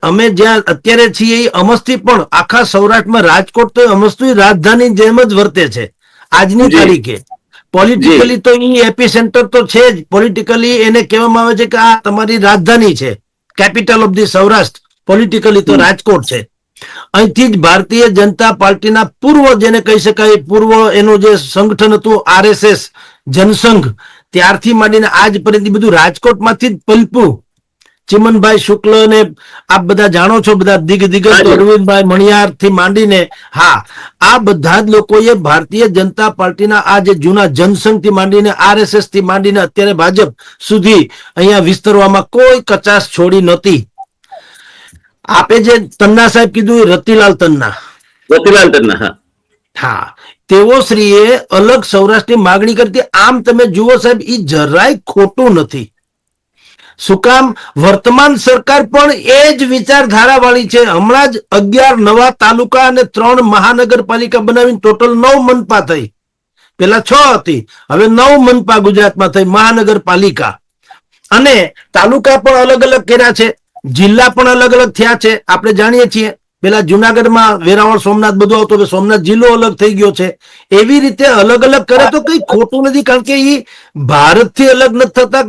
અમે જ્યાં અત્યારે છીએ એ અમસ્તી પણ આખા સૌરાષ્ટ્રમાં રાજકોટ તો અમસ્તી રાજધાની જેમ જ વર્તે છે આજની તારીખે. પોલિટિકલી તો એ એપી સેન્ટર તો છે જ. પોલિટિકલી એને કહેવામાં આવે છે કે આ તમારી રાજધાની છે, capital of the Saurashtra. Politically તો રાજકોટ છે. અહીંથી જ ભારતીય જનતા પાર્ટીના પૂર્વ, જેને કહી શકાય પૂર્વ, એનું જે સંગઠન હતું આરએસએસ જનસંઘ, ત્યારથી માંડીને આજ પર્યંત બધું રાજકોટમાંથી જ પલપું. ચિમનભાઈ શુક્લ ને આપ બધા જાણો છો, બધા દિગ્ગજ અરવિંદભાઈ મણિયાર થી માંડીને, હા, આ બધા જ લોકોએ ભારતીય જનતા પાર્ટીના આ જે જૂના જનસંઘ થી માંડીને આરએસએસ થી માંડીને અત્યારે ભાજપ સુધી અહીંયા વિસ્તરવામાં કોઈ કચાશ છોડી નહોતી. આપે જે તન્ના સાહેબ કીધું, રતિલાલ તન્ના, હા, તેઓ શ્રીએ અલગ સૌરાષ્ટ્રની માગણી કરતી. આમ તમે જુઓ સાહેબ, એ જરાય ખોટું નથી. શું કામ? વર્તમાન સરકાર પણ એ જ વિચારધારા વાળી છે. હમણાં જ 11 નવા તાલુકા અને 3 મહાનગરપાલિકા બનાવીને ટોટલ 9 મનપા થઈ. પેલા 6 હતી, હવે 9 મનપા ગુજરાતમાં થઈ, મહાનગરપાલિકા. અને તાલુકા પણ અલગ અલગ કર્યા છે, જિલ્લા પણ અલગ અલગ થયા છે. આપણે જાણીએ છીએ પેલા જુનાગઢમાં વેરાવળ સોમનાથ બધું આવતું, સોમનાથ જિલ્લો અલગ થઈ ગયો છે. એવી રીતે અલગ અલગ કરે તો કઈ ખોટું નથી, કારણ કે એ ભારતથી અલગ નથી થતા.